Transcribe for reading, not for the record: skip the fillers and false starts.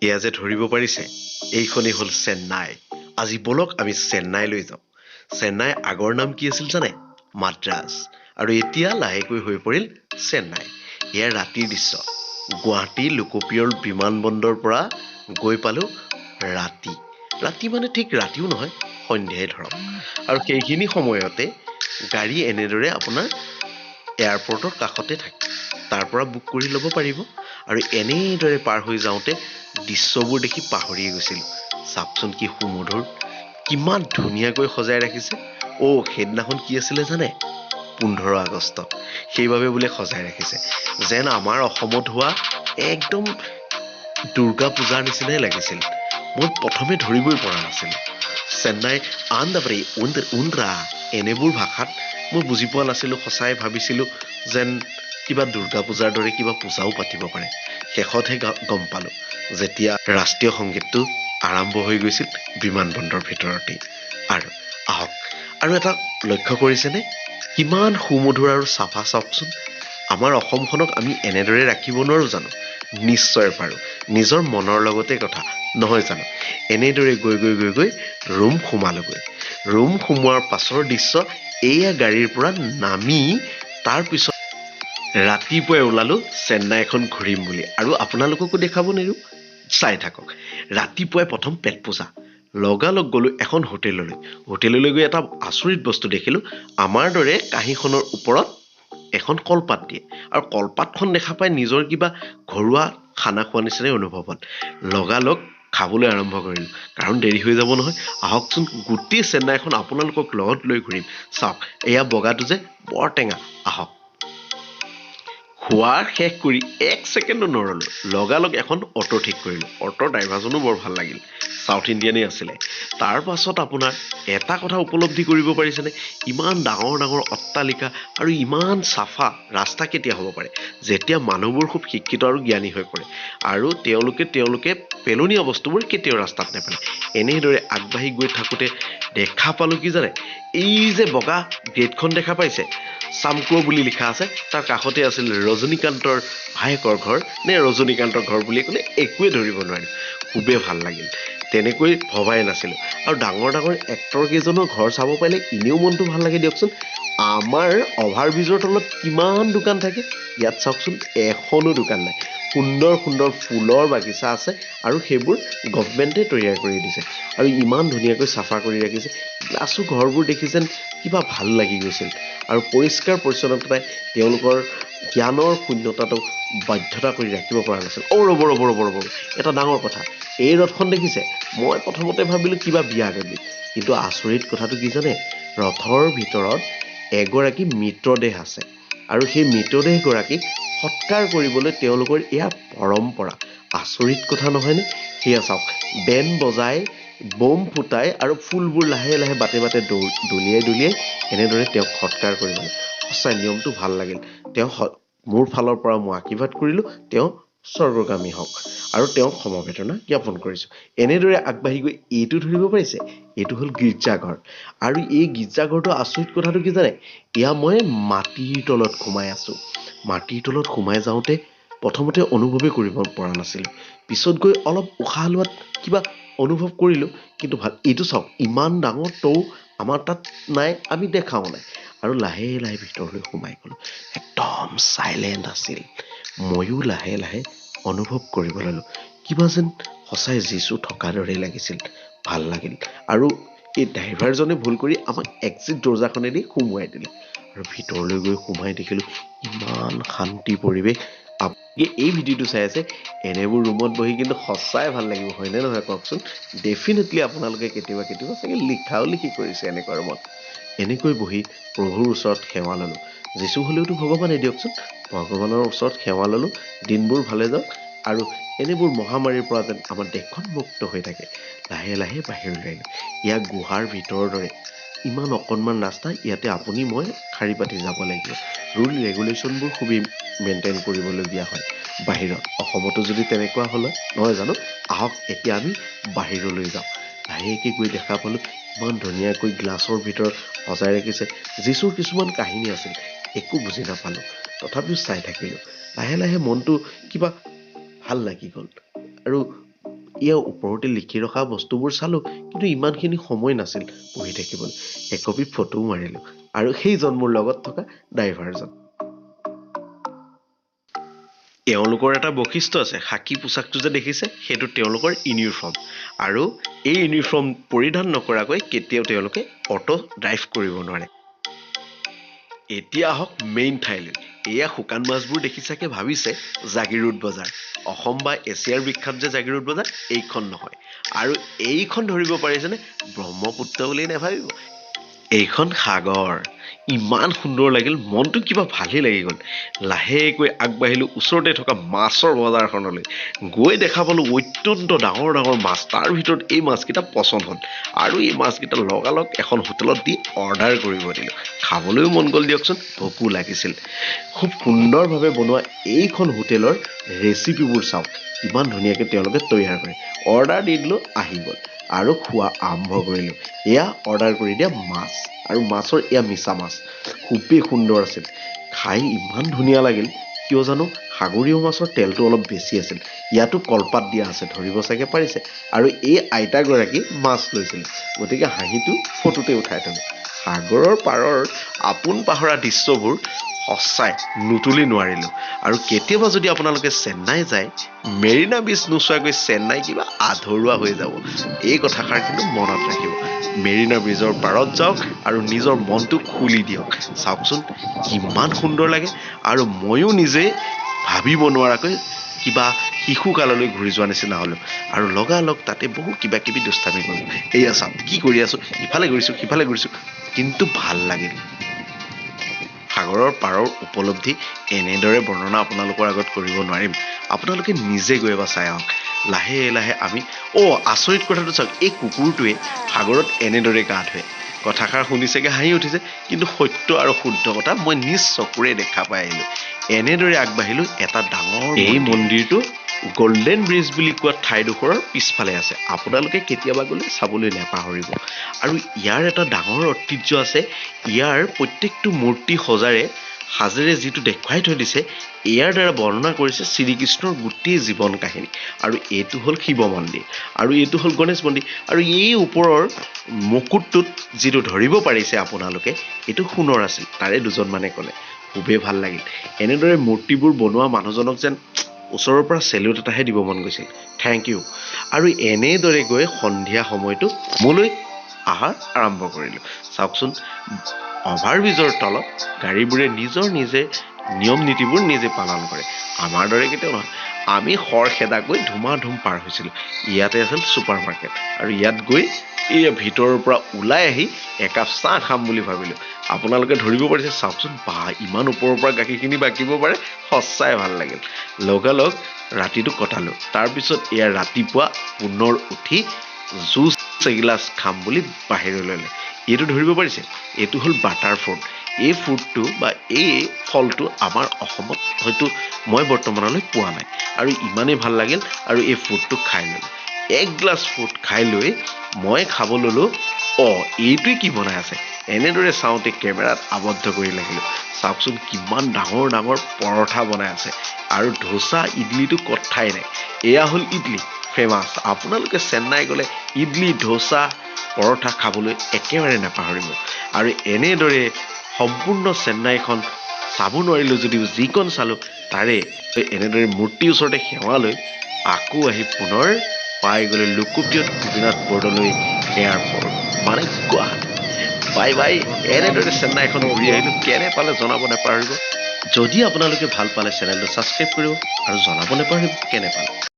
এয়া যে ধৰিব পাৰিছে, এইখনেই হ'ল চেন্নাই। আজি বলক আমি চেন্নাইলৈ যাওঁ। চেন্নাই আগৰ নাম কি আছিল জানে? মাদ্ৰাজ। আৰু এতিয়া লাহেকৈ হৈ পৰিল চেন্নাই। এয়া ৰাতিৰ দৃশ্য। গুৱাহাটী লোকপ্ৰিয় বিমানবন্দৰৰ পৰা গৈ পালোঁ ৰাতি। ৰাতি মানে ঠিক ৰাতিও নহয়, সন্ধিয়াই ধৰক। আৰু সেইখিনি সময়তে গাড়ী এনেদৰে আপোনাৰ এয়াৰপৰ্টৰ কাষতে থাকে। তাৰ পৰা বুক কৰি ল'ব পাৰিব। আৰু এনেদৰে পাৰ হৈ যাওঁতে দৃশ্যবোৰ দেখি পাহৰিয়ে গৈছিলোঁ। চাওকচোন কি সুমধুৰ, কিমান ধুনীয়াকৈ সজাই ৰাখিছে। সেইদিনাখন কি আছিলে জানে? 15 আগষ্ট। সেইবাবে বোলে সজাই ৰাখিছে। যেন আমাৰ অসমত হোৱা একদম দুৰ্গা পূজাৰ নিচিনাই লাগিছিল। মই প্ৰথমে ধৰিবই পৰা নাছিলোঁ। চেন্নাই আন্দাবৰি উন্দ্ৰা এনেবোৰ ভাষাত মই বুজি পোৱা নাছিলোঁ। সঁচাই ভাবিছিলোঁ যেন কিবা দুৰ্গা পূজাৰ দৰে কিবা পূজাও পাতিব পাৰে। শেষতহে গম পালোঁ, যেতিয়া ৰাষ্ট্ৰীয় সংগীতটো আৰম্ভ হৈ গৈছিল বিমানবন্দৰৰ ভিতৰতেই। আৰু আহক, আৰু এটা লক্ষ্য কৰিছেনে? কিমান সুমধুৰ আৰু চাফা চাওকচোন। আমাৰ অসমখনক আমি এনেদৰে ৰাখিব নোৱাৰোঁ জানো? নিশ্চয় পাৰোঁ। নিজৰ মনৰ লগতে কথা, নহয় জানো? এনেদৰে গৈ গৈ গৈ গৈ ৰুম সোমালোগৈ। ৰুম সোমোৱাৰ পাছৰ দৃশ্য এইয়া গাড়ীৰ পৰা নামি তাৰ পিছত ৰাতিপুৱাই ওলালোঁ চেন্নাইখন ঘূৰিম বুলি। আৰু আপোনালোককো দেখাব নেৰোঁ। চাই থাকক। ৰাতিপুৱাই প্ৰথম পেট পূজা। লগালগ গ'লোঁ এখন হোটেললৈ। হোটেললৈ গৈ এটা আচৰিত বস্তু দেখিলোঁ। আমাৰ দৰে কাঁহীখনৰ ওপৰত এখন কলপাত দিয়ে। আৰু কলপাতখন দেখা পাই নিজৰ কিবা ঘৰুৱা খানা খোৱা নিচিনাই অনুভৱ হ'ল। লগালগ খাবলৈ আৰম্ভ কৰিলোঁ, কাৰণ দেৰি হৈ যাব নহয়। আহকচোন, গোটেই চেন্নাইখন আপোনালোকক লগত লৈ ঘূৰিম। চাওক, এয়া বগাটো যে বৰ টেঙা। আহক। খোৱাৰ শেষ কৰি 1 ছেকেণ্ডো নৰলোঁ। লগালগ এখন অটো ঠিক কৰিলোঁ। অটোৰ ড্ৰাইভাৰজনো বৰ ভাল লাগিল। চাউথ ইণ্ডিয়ানেই আছিলে। তাৰ পাছত আপোনাৰ এটা কথা উপলব্ধি কৰিব পাৰিছেনে? ইমান ডাঙৰ ডাঙৰ অট্টালিকা আৰু ইমান চাফা ৰাস্তা কেতিয়া হ'ব পাৰে? যেতিয়া মানুহবোৰ খুব শিক্ষিত আৰু জ্ঞানী হৈ পৰে। আৰু তেওঁলোকে পেলনীয়া বস্তুবোৰ কেতিয়াও ৰাস্তাত নেপেলায়। এনেদৰে আগবাঢ়ি গৈ থাকোঁতে দেখা পালোঁ কি জানে? এই যে বগা গেটখন দেখা পাইছে? চামকো বুলি লিখা আছে। তাৰ কাষতে আছিল ৰজনীকান্তৰ ভায়েকৰ ঘৰ, নে ৰজনীকান্তৰ ঘৰ বুলি ক'লে একোৱে ধৰিব নোৱাৰিম। খুবেই ভাল লাগিল। তেনেকৈ ভবাই নাছিলোঁ। আৰু ডাঙৰ ডাঙৰ এক্টৰ কেইজনৰ ঘৰ চাব পাৰিলে এনেও মনটো ভাল লাগে দিয়কচোন। আমাৰ অভাৰব্ৰিজৰ তলত কিমান দোকান থাকে, ইয়াত চাওকচোন এখনো দোকান নাই। সুন্দৰ সুন্দৰ ফুলৰ বাগিচা আছে, আৰু সেইবোৰ গভমেণ্টে তৈয়াৰ কৰি দিছে। আৰু ইমান ধুনীয়াকৈ চাফা কৰি ৰাখিছে। গ্লাছো ঘৰবোৰ দেখি যেন কিবা ভাল লাগি গৈছিল। আৰু পৰিষ্কাৰ পৰিচ্ছন্নতাই তেওঁলোকৰ জ্ঞানৰ শূন্যতাটো বাধ্যতা কৰি ৰাখিব পৰা নাছিল। ৰ'ব, এটা ডাঙৰ কথা। এই ৰথখন দেখিছে? মই প্ৰথমতে ভাবিলোঁ কিবা বিয়া গাড়ী, কিন্তু আচৰিত কথাটো কি জানে? ৰথৰ ভিতৰত এগৰাকী মৃতদেহ আছে। আৰু সেই মৃতদেহগৰাকীক সৎকাৰ কৰিবলৈ তেওঁলোকৰ এয়া পৰম্পৰা। আচৰিত কথা নহয়নে? সেয়া চাওক, বেণ্ড বজাই, বম ফুটাই আৰু ফুলবোৰ লাহে লাহে বাটে বাটে দলিয়াই এনেদৰে তেওঁক সৎকাৰ কৰিব লাগে। সঁচাই নিয়মটো ভাল লাগিল। মোৰ ফালৰ পৰা মই আশীৰ্বাদ কৰিলোঁ, তেওঁ স্বৰ্গগামী হওক। আৰু তেওঁক সমবেদনা জ্ঞাপন কৰিছোঁ। এনেদৰে আগবাঢ়ি গৈ এইটো ধৰিব পাৰিছে? এইটো হ'ল গীৰ্জাঘৰ। আৰু এই গীৰ্জাঘৰটো আচৰিত কথাটো কি জানে? এয়া মই মাটিৰ তলত সোমাই আছোঁ। মাটিৰ তলত সোমাই যাওঁতে প্ৰথমতে অনুভৱেই কৰিব পৰা নাছিলোঁ। পিছত গৈ অলপ উশাহ লোৱাত কিবা অনুভৱ কৰিলোঁ। কিন্তু এইটো চাওক, ইমান ডাঙৰ টৌ আমাৰ তাত নাই, আমি দেখাও নাই। আৰু লাহে লাহে ভিতৰলৈ সোমাই গ'লোঁ। একদম চাইলেণ্ট আছিল। ময়ো লাহে লাহে অনুভৱ কৰিব ল'লোঁ। কিবা যেন সঁচাই যীচু থকা দৰেই লাগিছিল। ভাল লাগিল। আৰু এই ড্ৰাইভাৰজনে ভুল কৰি আমাক এক্সিট দৰ্জাখনেদি সোমোৱাই দিলে। আৰু ভিতৰলৈ গৈ সোমাই দেখিলোঁ ইমান শান্তি পৰিৱেশ। আপুনি এই ভিডিঅ'টো চাই আছে, এনেবোৰ ৰুমত বহি কিন্তু সঁচাই ভাল লাগিব, হয়নে নহয় কওকচোন? ডেফিনেটলি আপোনালোকে কেতিয়াবা চাগে লিখি কৰিছে এনেকুৱা ৰুমত। এনেকৈ বহি প্ৰভুৰ ওচৰত সেৱা ল'লোঁ। যীচু হ'লেওতো ভগৱানেই দিয়কচোন। ভগৱানৰ ওচৰত সেৱা ল'লোঁ, দিনবোৰ ভালে যাওক, আৰু এনেবোৰ মহামাৰীৰ পৰা যেন আমাৰ দেশখন মুক্ত হৈ থাকে। লাহে লাহে বাহিৰলৈ আহিলোঁ। ইয়াক গুহাৰ ভিতৰৰ দৰে। ইমান অকণমান ৰাস্তা, ইয়াতে আপুনি মই শাৰী পাতি যাব লাগিব। ৰুল ৰেগুলেশ্যনবোৰ খুবেই মেইনটেইন কৰিবলগীয়া হয় বাহিৰত। অসমতো যদি তেনেকুৱা হ'লে নহয় জানো? আহক এতিয়া আমি বাহিৰলৈ যাওঁ। লাহেকৈ গৈ দেখা পালোঁ ইমান ধুনীয়াকৈ গ্লাছৰ ভিতৰত সজাই ৰাখিছে। যীচুৰ কিছুমান কাহিনী আছিল, একো বুজি নাপালোঁ। তথাপিও চাই থাকিলোঁ। লাহে লাহে মনটো কিবা ভাল লাগি গ'ল। আৰু এয়া ওপৰতে লিখি ৰখা বস্তুবোৰ চালো, কিন্তু ইমানখিনি সময় নাছিল পঢ়ি থাকিবলৈ। একপি ফটোও মাৰিলো, আৰু সেইজন মোৰ লগত থকা ড্ৰাইভাৰজন। তেওঁলোকৰ এটা বৈশিষ্ট্য আছে, খাকী পোচাকটো যে দেখিছে সেইটো তেওঁলোকৰ ইউনিফৰ্ম, আৰু এই ইউনিফৰ্ম পৰিধান নকৰাকৈ কেতিয়াও তেওঁলোকে অটো ড্ৰাইভ কৰিব নোৱাৰে। এতিয়া আহক মেইন ঠাইলৈ। এয়া শুকান মাছবোৰ দেখি চাগে ভাবিছে জাগিৰোড বজাৰ। অসম বা এছিয়াৰ বিখ্যাত যে জাগিৰোড বজাৰ, এইখন নহয়। আৰু এইখন ধৰিব পাৰিছেনে? ব্ৰহ্মপুত্ৰ বুলি নাভাবিব, এইখন সাগৰ। ইমান সুন্দৰ লাগিল, মনটো কিবা ভালেই লাগি গ'ল। লাহেকৈ আগবাঢ়িলো ওচৰতে থকা মাছৰ বজাৰখনলৈ। গৈ দেখা পালো অত্যন্ত ডাঙৰ ডাঙৰ মাছ, তাৰ ভিতৰত এই মাছকেইটা পচন্দ হ'ল, আৰু এই মাছকেইটা লগালগ এখন হোটেলত দি অৰ্ডাৰ কৰিব দিলোঁ। খাবলৈও মন গ'ল দিয়কচোন, ভোকো লাগিছিল। খুব সুন্দৰভাৱে বনোৱা এইখন হোটেলৰ ৰেচিপিবোৰ চাওক, ইমান ধুনীয়াকৈ তেওঁলোকে তৈয়াৰ কৰে। অৰ্ডাৰ দি দিলোঁ, আহি গ'ল, আৰু খোৱা আৰম্ভ কৰিলোঁ। এয়া অৰ্ডাৰ কৰি দিয়া মাছ, আৰু মাছৰ এয়া মিছা মাছ, খুবেই সুন্দৰ আছিল। খাই ইমান ধুনীয়া লাগিল, কিয় জানো সাগৰীয় মাছৰ তেলটো অলপ বেছি আছিল। ইয়াতো কলপাত দিয়া আছে, ধৰিব চাগে পাৰিছে। আৰু এই আইতাগৰাকী মাছ লৈছিল, গতিকে হাঁহিটো ফটোতে উঠাই থ'লো। সাগৰৰ পাৰৰ আপোন পাহৰা দৃশ্যবোৰ সঁচাই নুতুলি নোৱাৰিলোঁ। আৰু কেতিয়াবা যদি আপোনালোকে চেন্নাই যায়, মেৰিনা বীচ নোচোৱাকৈ চেন্নাই কিবা আধৰুৱা হৈ যাব। এই কথাষাৰ কিন্তু মনত ৰাখিব। মেৰিনা ব্ৰীজৰ পাৰত যাওক আৰু নিজৰ মনটো খুলি দিয়ক। চাওকচোন কিমান সুন্দৰ লাগে, আৰু ময়ো নিজে ভাবিব নোৱাৰাকৈ কিবা শিশুকাললৈ ঘূৰি যোৱা নিচিনা হ'লো, আৰু লগালগ তাতে বহু কিবা কিবি দুষ্টামি কৰিলোঁ। এয়া চাওক কি কৰি আছোঁ, ইফালে ঘূৰিছোঁ সিফালে ঘূৰিছোঁ, কিন্তু ভাল লাগিল। সাগৰৰ পাৰৰ উপলব্ধি এনেদৰে বৰ্ণনা আপোনালোকৰ আগত কৰিব নোৱাৰিম। আপোনালোকে নিজে গৈ এবাৰ চাই আহক। লাহে লাহে আমি আচৰিত কথাটো চাওক, এই কুকুৰটোৱে সাগৰত এনেদৰে গা ধুৱে। কথাষাৰ শুনি চাগে হাঁহি উঠিছে, কিন্তু সত্য আৰু শুদ্ধ কথা মই নিজ চকুৰে দেখা পাই আহিলোঁ। এনেদৰে আগবাঢ়িলোঁ এটা ডাঙৰ এই মন্দিৰটো গল্ডেন ব্ৰিজ বুলি কোৱা ঠাইডোখৰৰ পিছফালে আছে। আপোনালোকে কেতিয়াবা গ'লে চাবলৈ নাপাহৰিব। আৰু ইয়াৰ এটা ডাঙৰ ঐতিহ্য আছে। ইয়াৰ প্ৰত্যেকটো মূৰ্তি সাজেৰে যিটো দেখুৱাই থৈ দিছে, ইয়াৰ দ্বাৰা বৰ্ণনা কৰিছে শ্ৰীকৃষ্ণৰ গোটেই জীৱন কাহিনী। আৰু এইটো হ'ল শিৱ মন্দিৰ, আৰু এইটো হ'ল গণেশ মন্দিৰ। আৰু এই ওপৰৰ মুকুটটোত যিটো ধৰিব পাৰিছে আপোনালোকে, এইটো সোণৰ আছিল, তাৰে দুজনমানে ক'লে। খুবেই ভাল লাগিল। এনেদৰে মূৰ্তিবোৰ বনোৱা মানুহজনক যেন ওচৰৰ পৰা চেলুট এটাহে দিব মন গৈছিল। Thank you. আৰু এনেদৰে গৈ সন্ধিয়া সময়টো মোলৈ আহাৰ আৰম্ভ কৰিলোঁ। চাওকচোন অভাৰব্ৰিজৰ তলত গাড়ীবোৰে নিজৰ নিজে নিয়ম নীতিবোৰ নিজে পালন কৰে, আমাৰ দৰে কেতিয়াও নহয়। আমি খৰখেদাকৈ ধুমাধুম পাৰ হৈছিলোঁ। ইয়াতে আছিল ছুপাৰ মাৰ্কেট, আৰু ইয়াত গৈ এই ভিতৰৰ পৰা ওলাই আহি একাপ চাহ খাম বুলি ভাবিলোঁ। আপোনালোকে ধৰিব পাৰিছে, চাওকচোন ইমান ওপৰৰ পৰা গাখীৰখিনি বাকিব পাৰে, সঁচাই ভাল লাগিল। লগালগ ৰাতিটো কটালোঁ। তাৰপিছত এয়া ৰাতিপুৱা পুনৰ উঠি জুচ এগিলাচ খাম বুলি বাহিৰলৈ। এইটো ধৰিব পাৰিছে, এইটো হ'ল বাটাৰ ফ্ৰুট। এই ফ্ৰুটটো বা এই ফলটো আমাৰ অসমত হয়তো মই বৰ্তমানলৈ পোৱা নাই, আৰু ইমানেই ভাল লাগিল, আৰু এই ফ্ৰুটটো খাই ল'লোঁ। এক গ্লাছ ফ্ৰুট খাই লৈ মই খাব ল'লোঁ। এইটোৱে কি বনাই আছে, এনেদৰে চাওঁতে কেমেৰাত আবদ্ধ কৰি লাগিলোঁ। চাওকচোন কিমান ডাঙৰ ডাঙৰ পৰঠা বনাই আছে, আৰু ধোচা ইডলিটো কথাই নাই। এয়া হ'ল ইডলি ফেমাছ। আপোনালোকে চেন্নাই গ'লে ইডলি ধোচা পৰঠা খাবলৈ একেবাৰে নাপাহৰিব। আৰু এনেদৰে সম্পূৰ্ণ চেন্নাইখন চাব নোৱাৰিলোঁ যদিও যিকণ চালোঁ, তাৰে এনেদৰে মূৰ্তিৰ ওচৰতে সেৱা লৈ আকৌ আহি পুনৰ পাই গ'লে লোকপ্ৰিয় গোপীনাথ বৰদলৈ এয়াৰপৰ্ট, মানে গুৱাহাটী। Bye bye. এনেদৰে চেন্নাইখন ঘূৰি আহিলোঁ। কেনে পালে জনাব নাপাহৰিব। যদি আপোনালোকে ভাল পালে চেনেলটো ছাবস্ক্ৰাইব কৰিব, আৰু জনাব নাপাহৰিব কেনে পালে।